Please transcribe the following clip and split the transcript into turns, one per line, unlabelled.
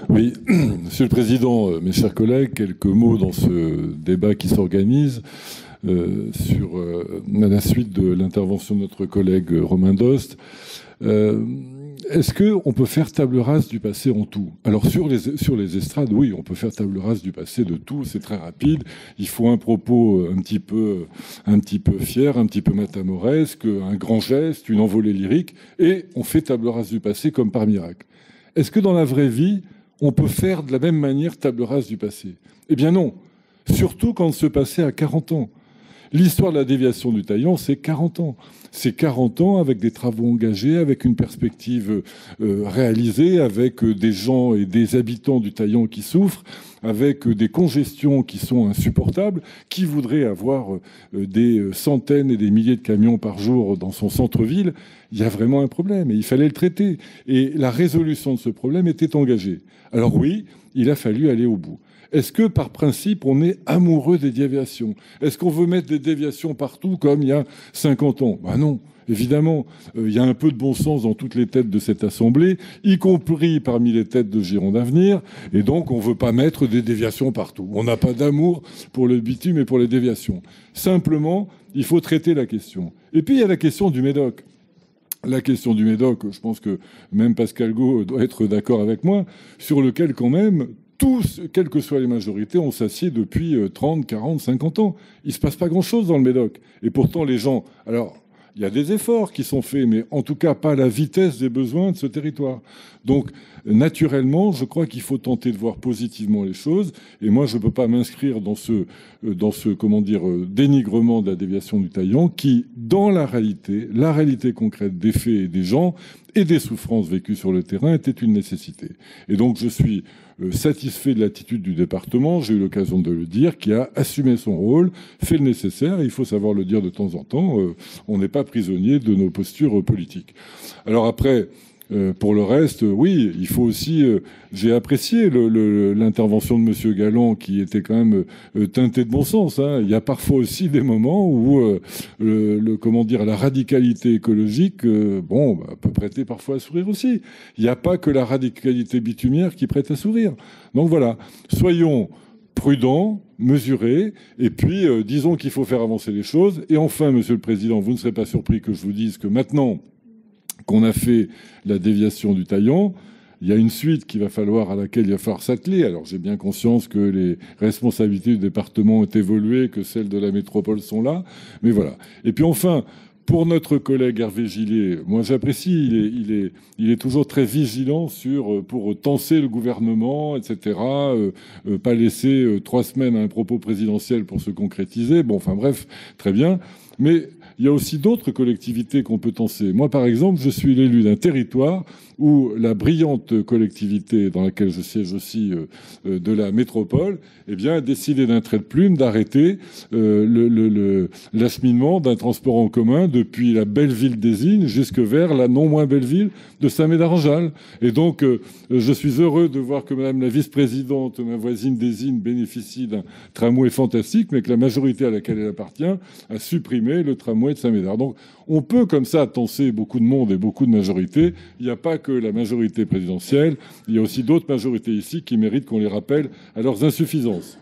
Oui, Monsieur le Président, mes chers collègues, quelques mots dans ce débat qui s'organise sur la suite de l'intervention de notre collègue Romain Dost. Est-ce qu'on peut faire table rase du passé en tout? Alors sur les estrades, oui, on peut faire table rase du passé de tout, c'est très rapide. Il faut un propos un petit peu fier, un petit peu matamoresque, un grand geste, une envolée lyrique, et on fait table rase du passé comme par miracle. Est-ce que dans la vraie vie, on peut faire de la même manière table rase du passé? Eh bien non, surtout quand ce passé a 40 ans. L'histoire de la déviation du Taillan, c'est 40 ans. C'est 40 ans avec des travaux engagés, avec une perspective réalisée, avec des gens et des habitants du Taillan qui souffrent, avec des congestions qui sont insupportables. Qui voudrait avoir des centaines et des milliers de camions par jour dans son centre-ville? Il y a vraiment un problème et il fallait le traiter. Et la résolution de ce problème était engagée. Alors oui, il a fallu aller au bout. Est-ce que, par principe, on est amoureux des déviations? Est-ce qu'on veut mettre des déviations partout comme il y a 50 ans? Ben non, évidemment. Il y a un peu de bon sens dans toutes les têtes de cette Assemblée, y compris parmi les têtes de Gironde Avenir. Et donc, on ne veut pas mettre des déviations partout. On n'a pas d'amour pour le bitume et pour les déviations. Simplement, il faut traiter la question. Et puis, il y a la question du Médoc. La question du Médoc, je pense que même Pascal Gaud doit être d'accord avec moi, sur lequel, quand même, tous, quelles que soient les majorités, on s'assied depuis 30, 40, 50 ans. Il ne se passe pas grand-chose dans le Médoc. Et pourtant, les gens... Alors, il y a des efforts qui sont faits, mais en tout cas pas à la vitesse des besoins de ce territoire. Donc, naturellement, je crois qu'il faut tenter de voir positivement les choses. Et moi, je ne peux pas m'inscrire dans ce dénigrement de la déviation du Taillan qui, dans la réalité concrète des faits et des gens et des souffrances vécues sur le terrain, était une nécessité. Et donc, je suis satisfait de l'attitude du département, j'ai eu l'occasion de le dire, qui a assumé son rôle, fait le nécessaire, et il faut savoir le dire de temps en temps, on n'est pas prisonnier de nos postures politiques. Alors après, pour le reste, oui, il faut aussi... j'ai apprécié l'intervention de M. Galland qui était quand même teintée de bon sens. Hein. Il y a parfois aussi des moments où la radicalité écologique peut prêter parfois à sourire aussi. Il n'y a pas que la radicalité bitumière qui prête à sourire. Donc voilà, soyons prudents, mesurés, et puis disons qu'il faut faire avancer les choses. Et enfin, Monsieur le Président, vous ne serez pas surpris que je vous dise que maintenant qu'on a fait la déviation du Taillan, il y a une suite à laquelle il va falloir s'atteler. Alors j'ai bien conscience que les responsabilités du département ont évolué, que celles de la métropole sont là, mais voilà. Et puis enfin, pour notre collègue Hervé Gillet, moi j'apprécie, il est toujours très vigilant pour tenser le gouvernement, etc. Pas laisser 3 semaines à un propos présidentiel pour se concrétiser. Bon, enfin bref, très bien. Mais il y a aussi d'autres collectivités qu'on peut tenser. Moi, par exemple, je suis l'élu d'un territoire où la brillante collectivité dans laquelle je siège aussi de la métropole, a décidé d'un trait de plume d'arrêter l'acheminement d'un transport en commun depuis la belle ville d'Ézines jusque vers la non moins belle ville de Saint-Médard-en-Jalles. Et donc, je suis heureux de voir que Madame la vice-présidente, ma voisine d'Ézines, bénéficie d'un tramway fantastique, mais que la majorité à laquelle elle appartient a supprimé le tramway de Saint-Médard. Donc, on peut comme ça tenser beaucoup de monde et beaucoup de majorités. Il n'y a pas que la majorité présidentielle, il y a aussi d'autres majorités ici qui méritent qu'on les rappelle à leurs insuffisances.